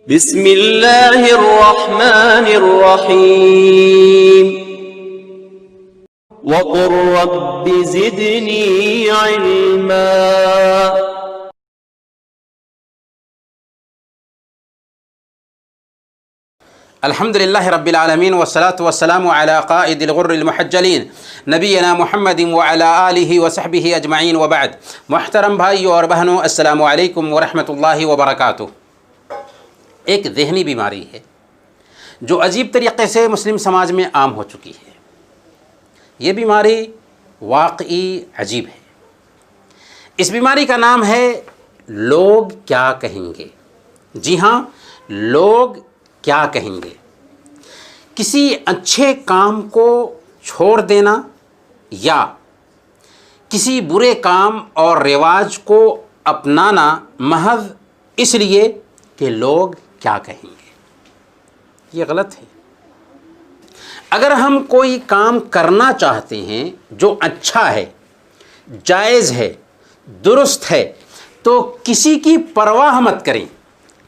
بسم اللہ الرحمن الرحیم وقل رب زدنی علما۔ الحمد للہ رب العالمین والصلاة والسلام علی قائد الغر المحجلین نبینا محمد وعلی آلہ وصحبہ اجمعین وبعد۔ محترم بھائیو اور بہنوں، السلام علیکم ورحمۃ اللہ وبرکاتہ۔ ایک ذہنی بیماری ہے جو عجیب طریقے سے مسلم سماج میں عام ہو چکی ہے۔ یہ بیماری واقعی عجیب ہے۔ اس بیماری کا نام ہے لوگ کیا کہیں گے۔ جی ہاں، لوگ کیا کہیں گے۔ کسی اچھے کام کو چھوڑ دینا یا کسی برے کام اور رواج کو اپنانا محض اس لیے کہ لوگ کیا کہیں گے، یہ غلط ہے۔ اگر ہم کوئی کام کرنا چاہتے ہیں جو اچھا ہے، جائز ہے، درست ہے، تو کسی کی پرواہ مت کریں،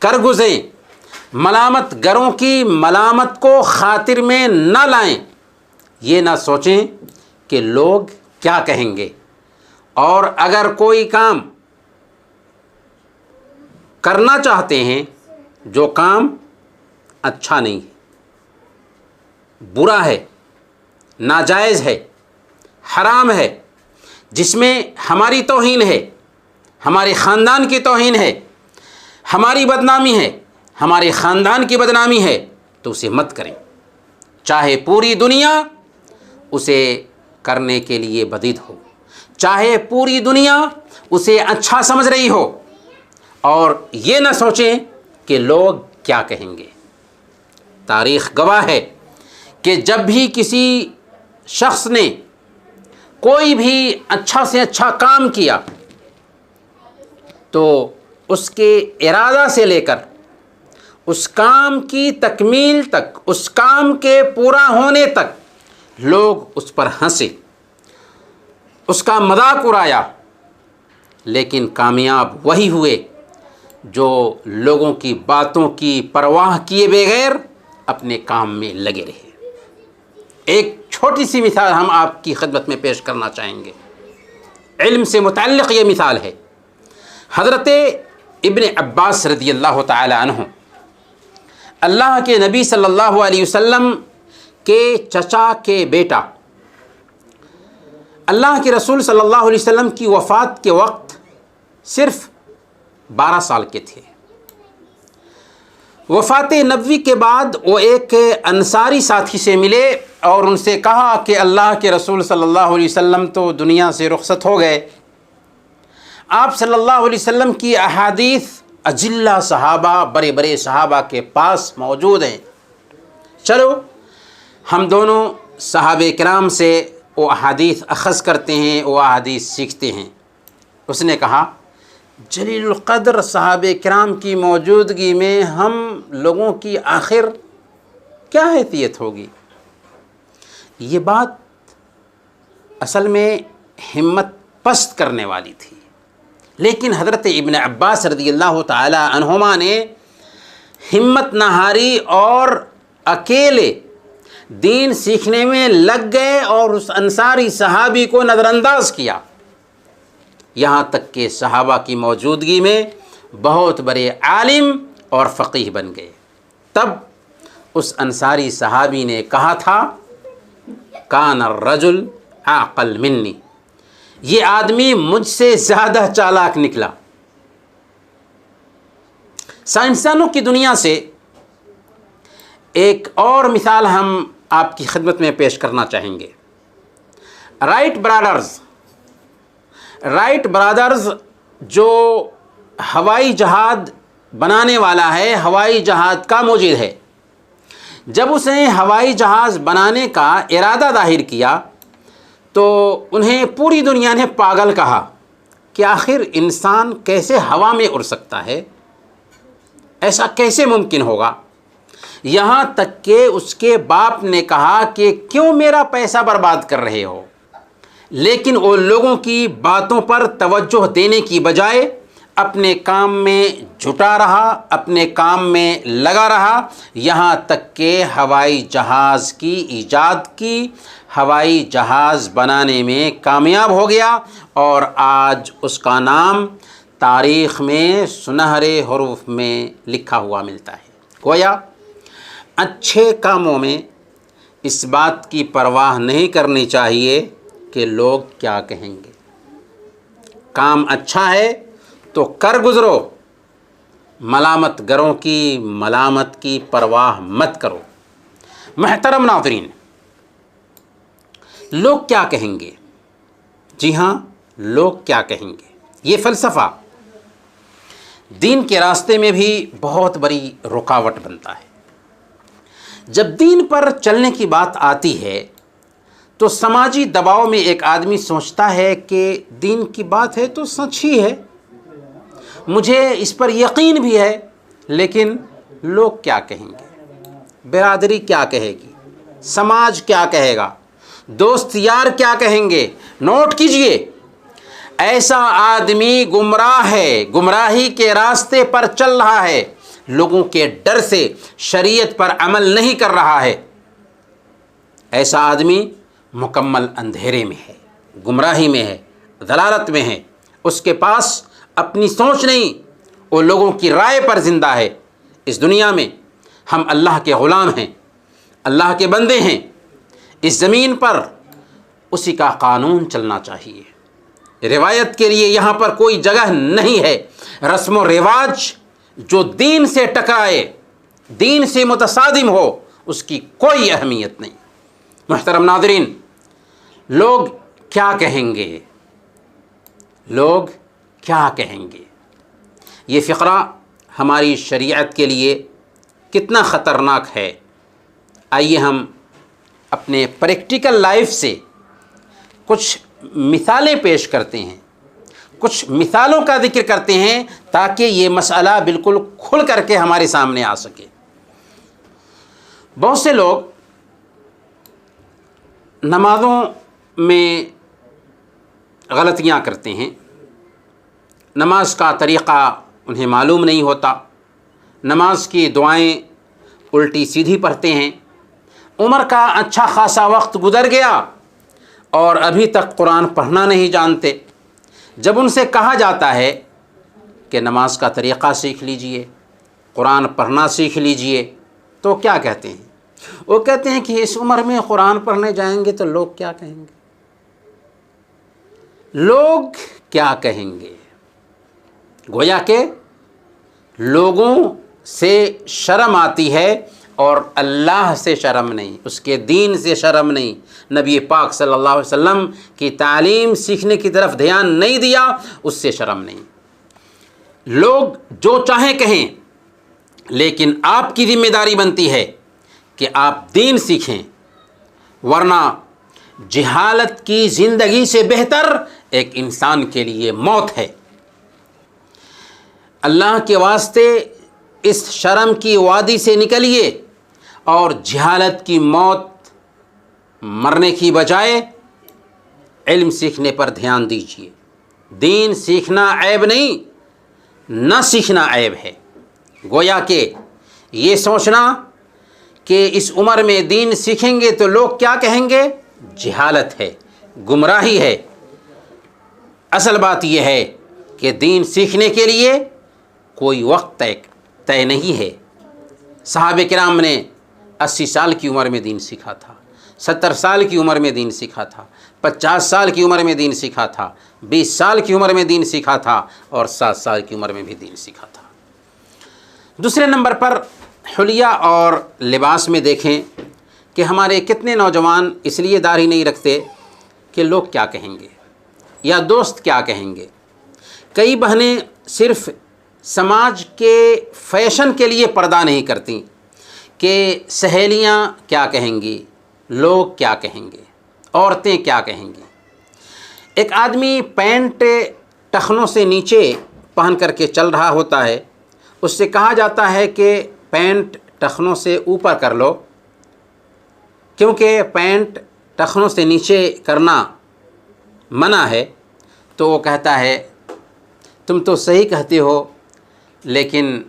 کر گزریں۔ ملامت گروں کی ملامت کو خاطر میں نہ لائیں۔ یہ نہ سوچیں کہ لوگ کیا کہیں گے۔ اور اگر کوئی کام کرنا چاہتے ہیں جو کام اچھا نہیں ہے، برا ہے، ناجائز ہے، حرام ہے، جس میں ہماری توہین ہے، ہمارے خاندان کی توہین ہے، ہماری بدنامی ہے، ہمارے خاندان کی بدنامی ہے، تو اسے مت کریں، چاہے پوری دنیا اسے کرنے کے لیے بدید ہو، چاہے پوری دنیا اسے اچھا سمجھ رہی ہو۔ اور یہ نہ سوچیں کہ لوگ کیا کہیں گے۔ تاریخ گواہ ہے کہ جب بھی کسی شخص نے کوئی بھی اچھا سے اچھا کام کیا تو اس کے ارادہ سے لے کر اس کام کی تکمیل تک، اس کام کے پورا ہونے تک لوگ اس پر ہنسے، اس کا مذاق اڑایا، لیکن کامیاب وہی ہوئے جو لوگوں کی باتوں کی پرواہ کیے بغیر اپنے کام میں لگے رہے۔ ایک چھوٹی سی مثال ہم آپ کی خدمت میں پیش کرنا چاہیں گے۔ علم سے متعلق یہ مثال ہے۔ حضرت ابن عباس رضی اللہ تعالی عنہ، اللہ کے نبی صلی اللہ علیہ وسلم کے چچا کے بیٹا، اللہ کے رسول صلی اللہ علیہ وسلم کی وفات کے وقت صرف 12 سال کے تھے۔ وفات نبوی کے بعد وہ ایک انصاری ساتھی سے ملے اور ان سے کہا کہ اللہ کے رسول صلی اللہ علیہ وسلم تو دنیا سے رخصت ہو گئے، آپ صلی اللہ علیہ وسلم کی احادیث اجلہ صحابہ، بڑے بڑے صحابہ کے پاس موجود ہیں، چلو ہم دونوں صحابہ کرام سے وہ احادیث اخذ کرتے ہیں، وہ احادیث سیکھتے ہیں۔ اس نے کہا، جلیل القدر صحابہ کرام کی موجودگی میں ہم لوگوں کی آخر کیا حیثیت ہوگی؟ یہ بات اصل میں ہمت پست کرنے والی تھی، لیکن حضرت ابن عباس رضی اللہ تعالی عنہما نے ہمت نہ ہاری اور اکیلے دین سیکھنے میں لگ گئے اور اس انصاری صحابی کو نظر انداز کیا، یہاں تک کہ صحابہ کی موجودگی میں بہت بڑے عالم اور فقیہ بن گئے۔ تب اس انصاری صحابی نے کہا تھا، کان الرجل اعقل منی، یہ آدمی مجھ سے زیادہ چالاک نکلا۔ سائنسدانوں کی دنیا سے ایک اور مثال ہم آپ کی خدمت میں پیش کرنا چاہیں گے۔ رائٹ برادرز جو ہوائی جہاز بنانے والا ہے، ہوائی جہاز کا موجد ہے، جب اس نے ہوائی جہاز بنانے کا ارادہ ظاہر کیا تو انہیں پوری دنیا نے پاگل کہا کہ آخر انسان کیسے ہوا میں اڑ سکتا ہے، ایسا کیسے ممکن ہوگا؟ یہاں تک کہ اس کے باپ نے کہا کہ کیوں میرا پیسہ برباد کر رہے ہو؟ لیکن وہ لوگوں کی باتوں پر توجہ دینے کی بجائے اپنے کام میں جھٹا رہا، اپنے کام میں لگا رہا، یہاں تک کہ ہوائی جہاز کی ایجاد کی، ہوائی جہاز بنانے میں کامیاب ہو گیا، اور آج اس کا نام تاریخ میں سنہرے حروف میں لکھا ہوا ملتا ہے۔ گویا اچھے کاموں میں اس بات کی پرواہ نہیں کرنی چاہیے کہ لوگ کیا کہیں گے۔ کام اچھا ہے تو کر گزرو، ملامت گروں کی ملامت کی پرواہ مت کرو۔ محترم ناظرین، لوگ کیا کہیں گے؟ جی ہاں، لوگ کیا کہیں گے، یہ فلسفہ دین کے راستے میں بھی بہت بڑی رکاوٹ بنتا ہے۔ جب دین پر چلنے کی بات آتی ہے تو سماجی دباؤ میں ایک آدمی سوچتا ہے کہ دین کی بات ہے تو سچ ہی ہے، مجھے اس پر یقین بھی ہے، لیکن لوگ کیا کہیں گے، برادری کیا کہے گی، سماج کیا کہے گا، دوست یار کیا کہیں گے۔ نوٹ کیجئے، ایسا آدمی گمراہ ہے، گمراہی کے راستے پر چل رہا ہے، لوگوں کے ڈر سے شریعت پر عمل نہیں کر رہا ہے۔ ایسا آدمی مکمل اندھیرے میں ہے، گمراہی میں ہے، ضلالت میں ہے، اس کے پاس اپنی سوچ نہیں، وہ لوگوں کی رائے پر زندہ ہے۔ اس دنیا میں ہم اللہ کے غلام ہیں، اللہ کے بندے ہیں، اس زمین پر اسی کا قانون چلنا چاہیے۔ روایت کے لیے یہاں پر کوئی جگہ نہیں ہے، رسم و رواج جو دین سے ٹکرائے، دین سے متصادم ہو، اس کی کوئی اہمیت نہیں۔ محترم ناظرین، لوگ کیا کہیں گے، لوگ کیا کہیں گے، یہ فقرہ ہماری شریعت کے لیے کتنا خطرناک ہے۔ آئیے ہم اپنے پریکٹیکل لائف سے کچھ مثالیں پیش کرتے ہیں، کچھ مثالوں کا ذکر کرتے ہیں تاکہ یہ مسئلہ بالکل کھل کر کے ہمارے سامنے آ سکے۔ بہت سے لوگ نمازوں میں غلطیاں کرتے ہیں، نماز کا طریقہ انہیں معلوم نہیں ہوتا، نماز کی دعائیں الٹی سیدھی پڑھتے ہیں، عمر کا اچھا خاصا وقت گزر گیا اور ابھی تک قرآن پڑھنا نہیں جانتے۔ جب ان سے کہا جاتا ہے کہ نماز کا طریقہ سیکھ لیجئے، قرآن پڑھنا سیکھ لیجئے، تو کیا کہتے ہیں؟ وہ کہتے ہیں کہ اس عمر میں قرآن پڑھنے جائیں گے تو لوگ کیا کہیں گے، لوگ کیا کہیں گے۔ گویا کہ لوگوں سے شرم آتی ہے اور اللہ سے شرم نہیں، اس کے دین سے شرم نہیں، نبی پاک صلی اللہ علیہ وسلم کی تعلیم سیکھنے کی طرف دھیان نہیں دیا، اس سے شرم نہیں۔ لوگ جو چاہیں کہیں، لیکن آپ کی ذمہ داری بنتی ہے کہ آپ دین سیکھیں، ورنہ جہالت کی زندگی سے بہتر ایک انسان کے لیے موت ہے۔ اللہ کے واسطے اس شرم کی وادی سے نکلیے اور جہالت کی موت مرنے کی بجائے علم سیکھنے پر دھیان دیجیے۔ دین سیکھنا عیب نہیں، نہ سیکھنا عیب ہے۔ گویا کہ یہ سوچنا کہ اس عمر میں دین سیکھیں گے تو لوگ کیا کہیں گے، جہالت ہے، گمراہی ہے۔ اصل بات یہ ہے کہ دین سیکھنے کے لیے کوئی وقت طے نہیں ہے۔ صحابہ کرام نے 80 سال کی عمر میں دین سیکھا تھا، 70 سال کی عمر میں دین سیکھا تھا، 50 سال کی عمر میں دین سیکھا تھا، 20 سال کی عمر میں دین سیکھا تھا، اور 7 سال کی عمر میں بھی دین سیکھا تھا۔ دوسرے نمبر پر حلیہ اور لباس میں دیکھیں کہ ہمارے کتنے نوجوان اس لیے داڑھی نہیں رکھتے کہ لوگ کیا کہیں گے یا دوست کیا کہیں گے۔ کئی بہنیں صرف سماج کے فیشن کے لیے پردہ نہیں کرتی کہ سہیلیاں کیا کہیں گی، لوگ کیا کہیں گے، عورتیں کیا کہیں گی۔ ایک آدمی پینٹ ٹخنوں سے نیچے پہن کر کے چل رہا ہوتا ہے، اس سے کہا جاتا ہے کہ پینٹ ٹخنوں سے اوپر کر لو، کیونکہ پینٹ ٹخنوں سے نیچے کرنا منع ہے۔ تو وہ کہتا ہے تم تو صحیح کہتے ہو لیکن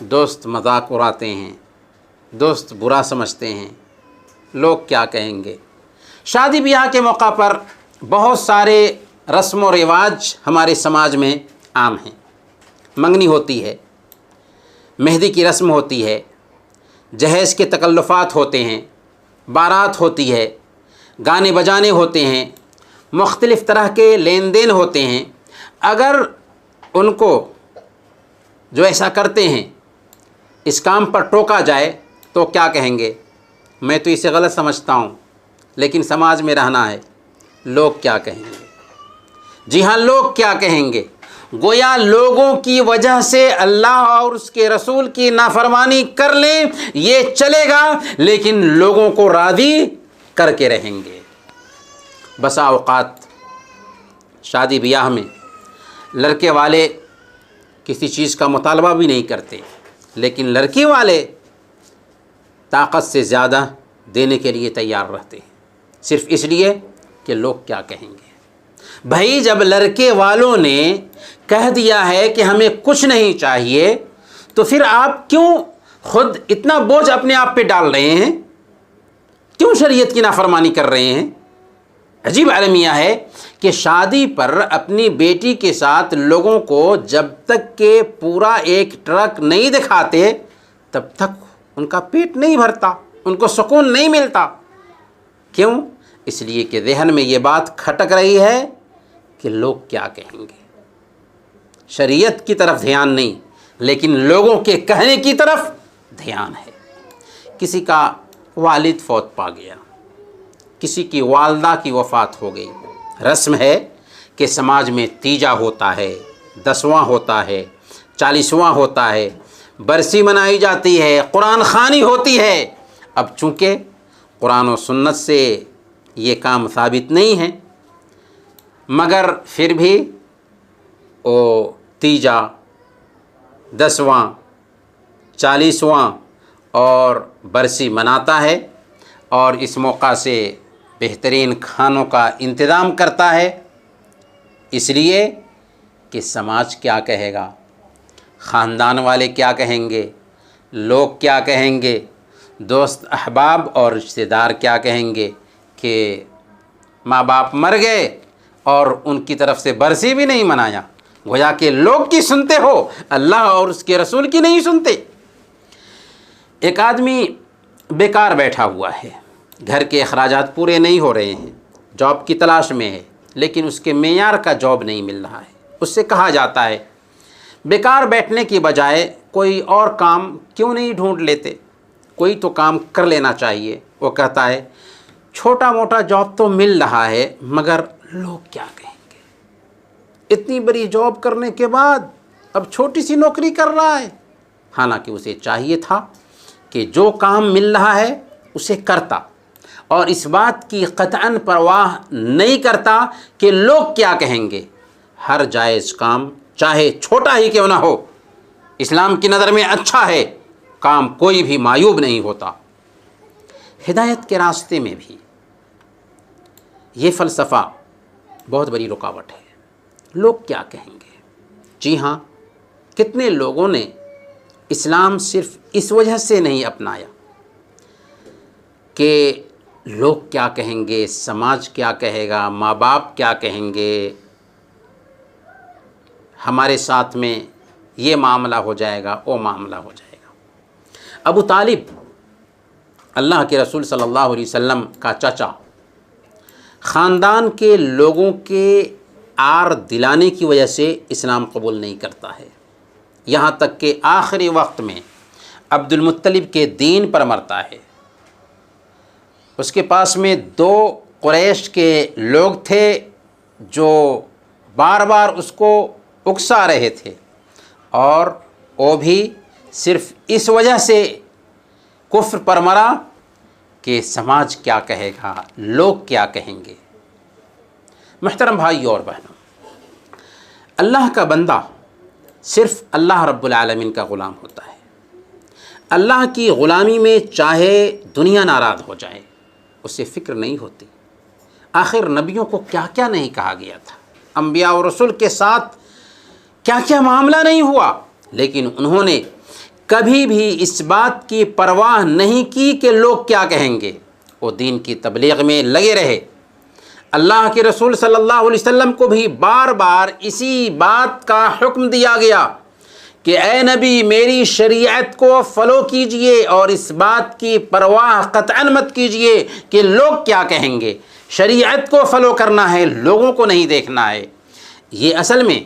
دوست مذاق اڑاتے ہیں، دوست برا سمجھتے ہیں، لوگ کیا کہیں گے۔ شادی بیاہ کے موقع پر بہت سارے رسم و رواج ہمارے سماج میں عام ہیں۔ منگنی ہوتی ہے، مہندی کی رسم ہوتی ہے، جہیز کے تکلفات ہوتے ہیں، بارات ہوتی ہے، گانے بجانے ہوتے ہیں، مختلف طرح کے لین دین ہوتے ہیں۔ اگر ان کو جو ایسا کرتے ہیں اس کام پر ٹوکا جائے تو کیا کہیں گے؟ میں تو اسے غلط سمجھتا ہوں، لیکن سماج میں رہنا ہے، لوگ کیا کہیں گے؟ جی ہاں، لوگ کیا کہیں گے؟ گویا لوگوں کی وجہ سے اللہ اور اس کے رسول کی نافرمانی کر لیں یہ چلے گا، لیکن لوگوں کو راضی کر کے رہیں گے۔ بسا اوقات شادی بیاہ میں لڑکے والے کسی چیز کا مطالبہ بھی نہیں کرتے، لیکن لڑکی والے طاقت سے زیادہ دینے کے لیے تیار رہتے ہیں، صرف اس لیے کہ لوگ کیا کہیں گے۔ بھائی جب لڑکے والوں نے کہہ دیا ہے کہ ہمیں کچھ نہیں چاہیے، تو پھر آپ کیوں خود اتنا بوجھ اپنے آپ پہ ڈال رہے ہیں؟ کیوں شریعت کی نافرمانی کر رہے ہیں؟ عجیب المیہ ہے کہ شادی پر اپنی بیٹی کے ساتھ لوگوں کو جب تک کہ پورا ایک ٹرک نہیں دکھاتے تب تک ان کا پیٹ نہیں بھرتا، ان کو سکون نہیں ملتا۔ کیوں؟ اس لیے کہ ذہن میں یہ بات کھٹک رہی ہے کہ لوگ کیا کہیں گے۔ شریعت کی طرف دھیان نہیں، لیکن لوگوں کے کہنے کی طرف دھیان ہے۔ کسی کا والد فوت پا گیا، کسی کی والدہ کی وفات ہو گئی، رسم ہے کہ سماج میں تیجا ہوتا ہے، 10واں ہوتا ہے، 40واں ہوتا ہے، برسی منائی جاتی ہے، قرآن خوانی ہوتی ہے۔ اب چونکہ قرآن و سنت سے یہ کام ثابت نہیں ہے، مگر پھر بھی وہ تیجا، 10واں، 40واں اور برسی مناتا ہے، اور اس موقع سے بہترین کھانوں کا انتظام کرتا ہے، اس لیے کہ سماج کیا کہے گا، خاندان والے کیا کہیں گے، لوگ کیا کہیں گے، دوست احباب اور رشتہ دار کیا کہیں گے کہ ماں باپ مر گئے اور ان کی طرف سے برسی بھی نہیں منایا۔ گویا کہ لوگ کی سنتے ہو، اللہ اور اس کے رسول کی نہیں سنتے۔ ایک آدمی بیکار بیٹھا ہوا ہے، گھر کے اخراجات پورے نہیں ہو رہے ہیں، جاب کی تلاش میں ہے، لیکن اس کے معیار کا جاب نہیں مل رہا ہے۔ اس سے کہا جاتا ہے بیکار بیٹھنے کی بجائے کوئی اور کام کیوں نہیں ڈھونڈ لیتے، کوئی تو کام کر لینا چاہیے۔ وہ کہتا ہے چھوٹا موٹا جاب تو مل رہا ہے، مگر لوگ کیا کہیں گے، اتنی بڑی جاب کرنے کے بعد اب چھوٹی سی نوکری کر رہا ہے۔ حالانکہ اسے چاہیے تھا کہ جو کام مل رہا ہے اسے کرتا، اور اس بات کی قطعاً پرواہ نہیں کرتا کہ لوگ کیا کہیں گے۔ ہر جائز کام چاہے چھوٹا ہی کیوں نہ ہو، اسلام کی نظر میں اچھا ہے، کام کوئی بھی معیوب نہیں ہوتا۔ ہدایت کے راستے میں بھی یہ فلسفہ بہت بڑی رکاوٹ ہے، لوگ کیا کہیں گے۔ جی ہاں، کتنے لوگوں نے اسلام صرف اس وجہ سے نہیں اپنایا کہ لوگ کیا کہیں گے، سماج کیا کہے گا، ماں باپ کیا کہیں گے، ہمارے ساتھ میں یہ معاملہ ہو جائے گا، وہ معاملہ ہو جائے گا۔ ابو طالب اللہ کے رسول صلی اللہ علیہ وسلم کا چچا، خاندان کے لوگوں کے آر دلانے کی وجہ سے اسلام قبول نہیں کرتا ہے، یہاں تک کہ آخری وقت میں عبد المطلب کے دین پر مرتا ہے۔ اس کے پاس میں 2 قریش کے لوگ تھے جو بار بار اس کو اکسا رہے تھے، اور وہ بھی صرف اس وجہ سے کفر پر مرا کہ سماج کیا کہے گا، لوگ کیا کہیں گے۔ محترم بھائی اور بہنوں، اللہ کا بندہ صرف اللہ رب العالمین کا غلام ہوتا ہے۔ اللہ کی غلامی میں چاہے دنیا ناراض ہو جائے اسے فکر نہیں ہوتی۔ آخر نبیوں کو کیا کیا نہیں کہا گیا تھا، انبیاء و رسول کے ساتھ کیا کیا معاملہ نہیں ہوا، لیکن انہوں نے کبھی بھی اس بات کی پرواہ نہیں کی کہ لوگ کیا کہیں گے، وہ دین کی تبلیغ میں لگے رہے۔ اللہ کے رسول صلی اللہ علیہ وسلم کو بھی بار بار اسی بات کا حکم دیا گیا کہ اے نبی میری شریعت کو فالو کیجئے اور اس بات کی پرواہ قطعاً مت کیجئے کہ لوگ کیا کہیں گے، شریعت کو فالو کرنا ہے، لوگوں کو نہیں دیکھنا ہے۔ یہ اصل میں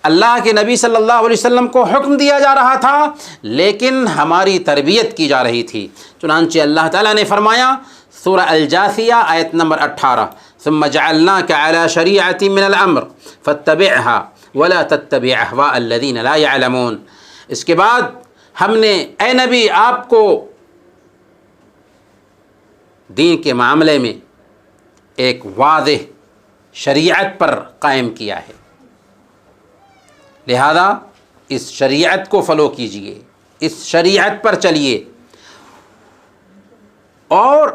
اللہ کے نبی صلی اللہ علیہ وسلم کو حکم دیا جا رہا تھا، لیکن ہماری تربیت کی جا رہی تھی۔ چنانچہ اللہ تعالیٰ نے فرمایا سورہ الجاثیہ آیت نمبر 18، ثم جعلناك على شریعة من الامر فاتبعها ولا تتبع اهواء الذين لا يعلمون۔ اس کے بعد ہم نے اے نبی آپ کو دین کے معاملے میں ایک واضح شریعت پر قائم کیا ہے، لہذا اس شریعت کو فالو کیجئے، اس شریعت پر چلیے اور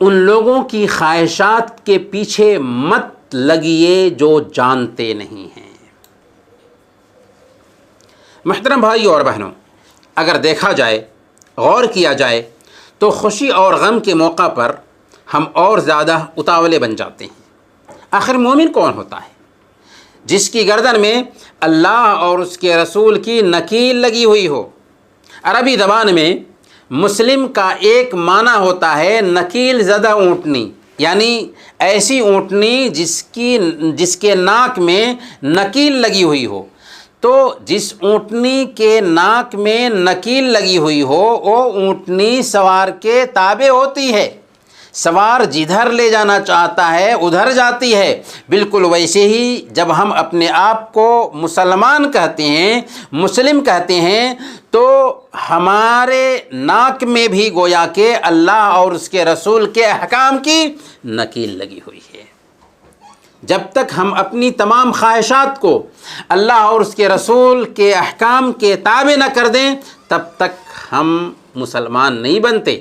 ان لوگوں کی خواہشات کے پیچھے مت لگیے جو جانتے نہیں ہیں۔ محترم بھائی اور بہنوں، اگر دیکھا جائے، غور کیا جائے تو خوشی اور غم کے موقع پر ہم اور زیادہ اتاولے بن جاتے ہیں۔ آخر مومن کون ہوتا ہے؟ جس کی گردن میں اللہ اور اس کے رسول کی نکیل لگی ہوئی ہو۔ عربی زبان میں مسلم کا ایک معنی ہوتا ہے نکیل زدہ اونٹنی، یعنی ایسی اونٹنی جس کے ناک میں نکیل لگی ہوئی ہو۔ تو جس اونٹنی کے ناک میں نکیل لگی ہوئی ہو وہ اونٹنی سوار کے تابع ہوتی ہے، سوار جدھر لے جانا چاہتا ہے ادھر جاتی ہے۔ بالکل ویسے ہی جب ہم اپنے آپ کو مسلمان کہتے ہیں، مسلم کہتے ہیں، تو ہمارے ناک میں بھی گویا کہ اللہ اور اس کے رسول کے احکام کی نکیل لگی ہوئی ہے۔ جب تک ہم اپنی تمام خواہشات کو اللہ اور اس کے رسول کے احکام کے تابع نہ کر دیں تب تک ہم مسلمان نہیں بنتے۔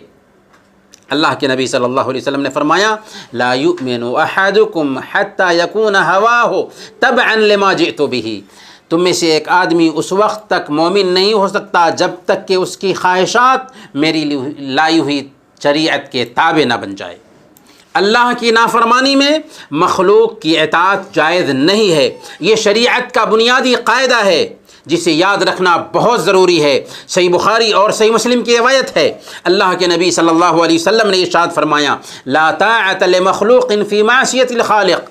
اللہ کے نبی صلی اللہ علیہ وسلم نے فرمایا لا یؤمن احدکم حتی یکون ہواہ تبعا لما جئت بہ، تم میں سے ایک آدمی اس وقت تک مومن نہیں ہو سکتا جب تک کہ اس کی خواہشات میری لائی ہوئی شریعت کے تابع نہ بن جائے۔ اللہ کی نافرمانی میں مخلوق کی اطاعت جائز نہیں ہے، یہ شریعت کا بنیادی قاعدہ ہے جسے یاد رکھنا بہت ضروری ہے۔ صحیح بخاری اور صحیح مسلم کی روایت ہے، اللہ کے نبی صلی اللہ علیہ وسلم نے ارشاد فرمایا لا طاعت لمخلوق فی معصیت الخالق،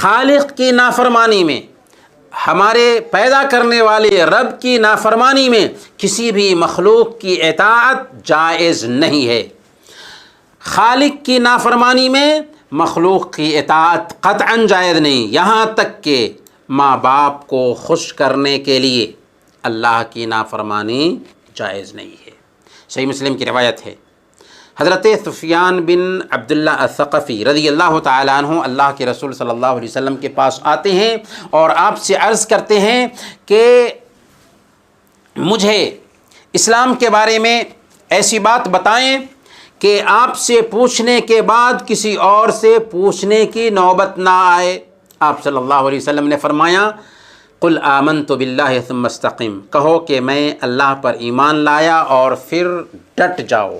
خالق کی نافرمانی میں، ہمارے پیدا کرنے والے رب کی نافرمانی میں کسی بھی مخلوق کی اطاعت جائز نہیں ہے۔ خالق کی نافرمانی میں مخلوق کی اطاعت قطعاً جائز نہیں، یہاں تک کہ ماں باپ کو خوش کرنے کے لیے اللہ کی نافرمانی جائز نہیں ہے۔ صحیح مسلم کی روایت ہے، حضرت سفیان بن عبداللہ الثقفی رضی اللہ تعالیٰ عنہ اللہ کے رسول صلی اللہ علیہ وسلم کے پاس آتے ہیں اور آپ سے عرض کرتے ہیں کہ مجھے اسلام کے بارے میں ایسی بات بتائیں کہ آپ سے پوچھنے کے بعد کسی اور سے پوچھنے کی نوبت نہ آئے۔ آپ صلی اللہ علیہ وسلم نے فرمایا قل آمنت باللہ ثم استقم، کہو کہ میں اللہ پر ایمان لایا اور پھر ڈٹ جاؤ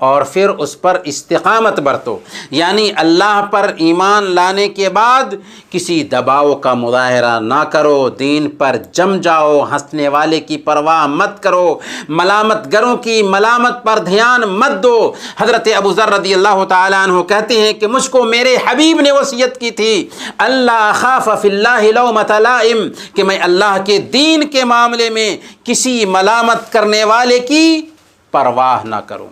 اور پھر اس پر استقامت برتو، یعنی اللہ پر ایمان لانے کے بعد کسی دباؤ کا مظاہرہ نہ کرو، دین پر جم جاؤ، ہنسنے والے کی پرواہ مت کرو، ملامت گروں کی ملامت پر دھیان مت دو۔ حضرت ابو ذر رضی اللہ تعالیٰ عنہ کہتے ہیں کہ مجھ کو میرے حبیب نے وصیت کی تھی اللہ اخاف فی اللہ لومۃ لائم، کہ میں اللہ کے دین کے معاملے میں کسی ملامت کرنے والے کی پرواہ نہ کروں۔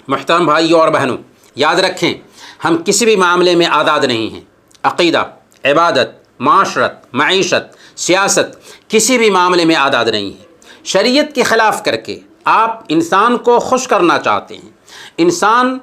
محترم بھائیوں اور بہنوں، یاد رکھیں ہم کسی بھی معاملے میں آزاد نہیں ہیں، عقیدہ، عبادت، معاشرت، معیشت، سیاست، کسی بھی معاملے میں آزاد نہیں ہیں۔ شریعت کے خلاف کر کے آپ انسان کو خوش کرنا چاہتے ہیں، انسان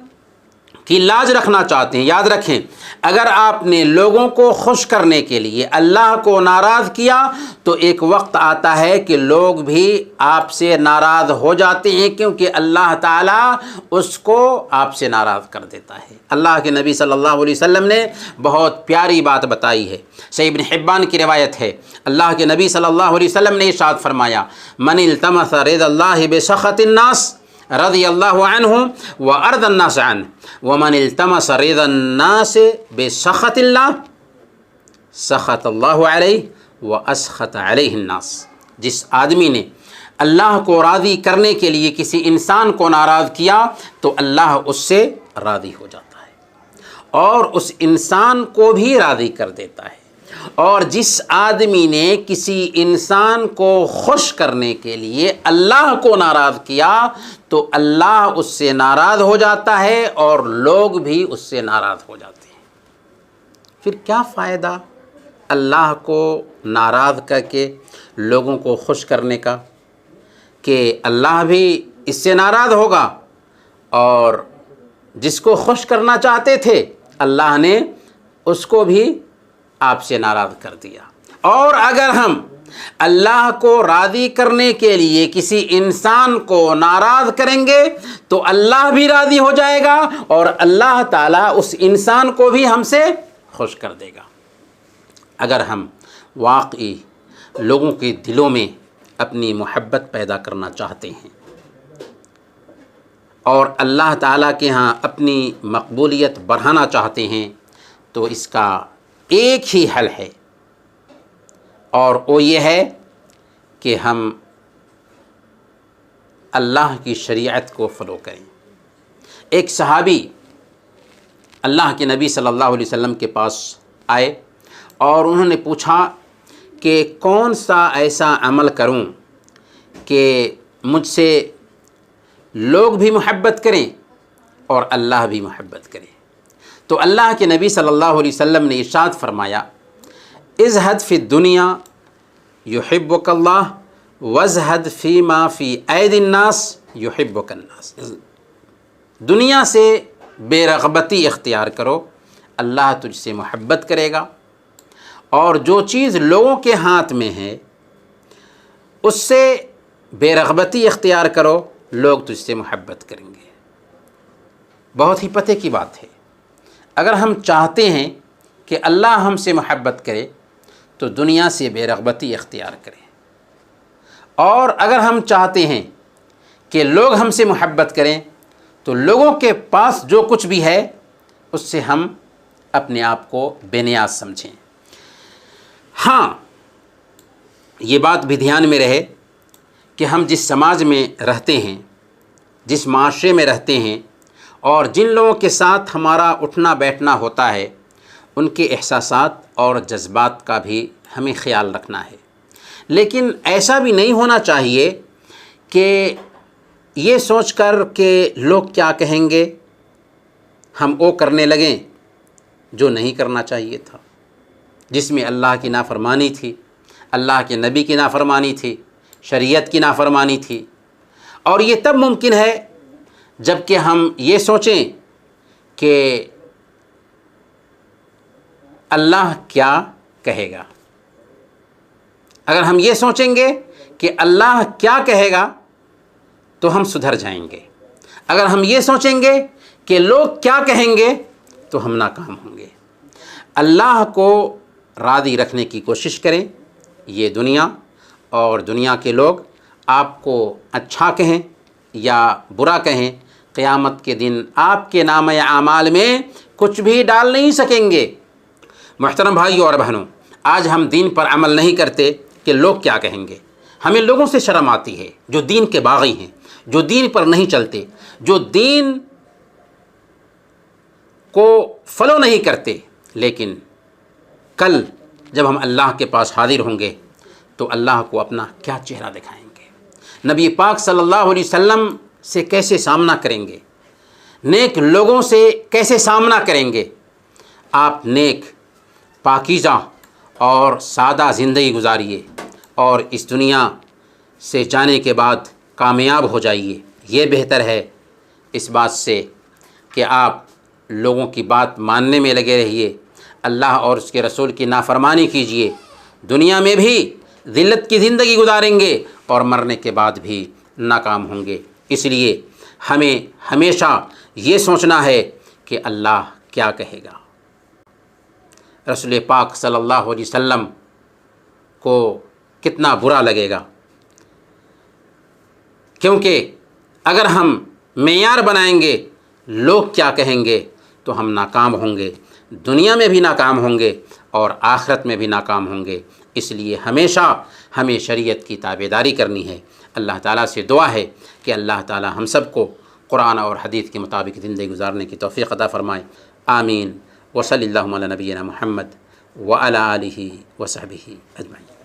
کی لاج رکھنا چاہتے ہیں، یاد رکھیں اگر آپ نے لوگوں کو خوش کرنے کے لیے اللہ کو ناراض کیا تو ایک وقت آتا ہے کہ لوگ بھی آپ سے ناراض ہو جاتے ہیں، کیونکہ اللہ تعالیٰ اس کو آپ سے ناراض کر دیتا ہے۔ اللہ کے نبی صلی اللہ علیہ وسلم نے بہت پیاری بات بتائی ہے، صحیح ابن حبان کی روایت ہے، اللہ کے نبی صلی اللہ علیہ وسلم نے ارشاد فرمایا من التمس رضا اللہ بسخط الناس رضی اللہ عنہ وارض الناس عنہ ومن التمس رضا الناس بسخط اللہ سخط اللہ علیہ واسخط علیہ الناس۔ جس آدمی نے اللہ کو راضی کرنے کے لیے کسی انسان کو ناراض کیا تو اللہ اس سے راضی ہو جاتا ہے اور اس انسان کو بھی راضی کر دیتا ہے، اور جس آدمی نے کسی انسان کو خوش کرنے کے لیے اللہ کو ناراض کیا تو اللہ اس سے ناراض ہو جاتا ہے اور لوگ بھی اس سے ناراض ہو جاتے ہیں۔ پھر کیا فائدہ اللہ کو ناراض کر کے لوگوں کو خوش کرنے کا، کہ اللہ بھی اس سے ناراض ہوگا اور جس کو خوش کرنا چاہتے تھے اللہ نے اس کو بھی آپ سے ناراض کر دیا۔ اور اگر ہم اللہ کو راضی کرنے کے لیے کسی انسان کو ناراض کریں گے تو اللہ بھی راضی ہو جائے گا اور اللہ تعالیٰ اس انسان کو بھی ہم سے خوش کر دے گا۔ اگر ہم واقعی لوگوں کے دلوں میں اپنی محبت پیدا کرنا چاہتے ہیں اور اللہ تعالیٰ کے ہاں اپنی مقبولیت بڑھانا چاہتے ہیں تو اس کا ایک ہی حل ہے، اور وہ یہ ہے کہ ہم اللہ کی شریعت کو فالو کریں۔ ایک صحابی اللہ کے نبی صلی اللہ علیہ وسلم کے پاس آئے اور انہوں نے پوچھا کہ کون سا ایسا عمل کروں کہ مجھ سے لوگ بھی محبت کریں اور اللہ بھی محبت کرے۔ تو اللہ کے نبی صلی اللہ علیہ وسلم نے ارشاد فرمایا ازہد فی الدنیا یحبک اللہ وازہد فی ما فی ایدی الناس یحبک الناس۔ دنیا سے بے رغبتی اختیار کرو، اللہ تجھ سے محبت کرے گا، اور جو چیز لوگوں کے ہاتھ میں ہے اس سے بے رغبتی اختیار کرو، لوگ تجھ سے محبت کریں گے۔ بہت ہی پتے کی بات ہے، اگر ہم چاہتے ہیں کہ اللہ ہم سے محبت کرے تو دنیا سے بے رغبتی اختیار کریں، اور اگر ہم چاہتے ہیں کہ لوگ ہم سے محبت کریں تو لوگوں کے پاس جو کچھ بھی ہے اس سے ہم اپنے آپ کو بے نیاز سمجھیں۔ ہاں، یہ بات بھی دھیان میں رہے کہ ہم جس سماج میں رہتے ہیں، جس معاشرے میں رہتے ہیں، اور جن لوگوں کے ساتھ ہمارا اٹھنا بیٹھنا ہوتا ہے ان کے احساسات اور جذبات کا بھی ہمیں خیال رکھنا ہے، لیکن ایسا بھی نہیں ہونا چاہیے کہ یہ سوچ کر کہ لوگ کیا کہیں گے ہم وہ کرنے لگیں جو نہیں کرنا چاہیے تھا، جس میں اللہ کی نافرمانی تھی، اللہ کے نبی کی نافرمانی تھی، شریعت کی نافرمانی تھی۔ اور یہ تب ممکن ہے جب کہ ہم یہ سوچیں کہ اللہ کیا کہے گا۔ اگر ہم یہ سوچیں گے کہ اللہ کیا کہے گا تو ہم سدھر جائیں گے، اگر ہم یہ سوچیں گے کہ لوگ کیا کہیں گے تو ہم ناکام ہوں گے۔ اللہ کو راضی رکھنے کی کوشش کریں، یہ دنیا اور دنیا کے لوگ آپ کو اچھا کہیں یا برا کہیں، قیامت کے دن آپ کے نامہ اعمال میں کچھ بھی ڈال نہیں سکیں گے۔ محترم بھائیوں اور بہنوں، آج ہم دین پر عمل نہیں کرتے کہ لوگ کیا کہیں گے۔ ہمیں لوگوں سے شرم آتی ہے جو دین کے باغی ہیں، جو دین پر نہیں چلتے، جو دین کو فالو نہیں کرتے، لیکن کل جب ہم اللہ کے پاس حاضر ہوں گے تو اللہ کو اپنا کیا چہرہ دکھائیں گے، نبی پاک صلی اللہ علیہ وسلم سے کیسے سامنا کریں گے، نیک لوگوں سے کیسے سامنا کریں گے۔ آپ نیک، پاکیزہ اور سادہ زندگی گزاریے اور اس دنیا سے جانے کے بعد کامیاب ہو جائیے۔ یہ بہتر ہے اس بات سے کہ آپ لوگوں کی بات ماننے میں لگے رہیے، اللہ اور اس کے رسول کی نافرمانی کیجیے، دنیا میں بھی ذلت کی زندگی گزاریں گے اور مرنے کے بعد بھی ناکام ہوں گے۔ اس لیے ہمیں ہمیشہ یہ سوچنا ہے کہ اللہ کیا کہے گا، رسول پاک صلی اللہ علیہ وسلم کو کتنا برا لگے گا، کیونکہ اگر ہم معیار بنائیں گے لوگ کیا کہیں گے تو ہم ناکام ہوں گے، دنیا میں بھی ناکام ہوں گے اور آخرت میں بھی ناکام ہوں گے۔ اس لیے ہمیشہ ہمیں شریعت کی تابعداری کرنی ہے۔ اللہ تعالیٰ سے دعا ہے کہ اللہ تعالیٰ ہم سب کو قرآن اور حدیث کے مطابق زندگی گزارنے کی توفیق عطا فرمائے، آمین۔ وصلی اللہ علی نبینا محمد وعلی آلہ وصحبہ اجمعین۔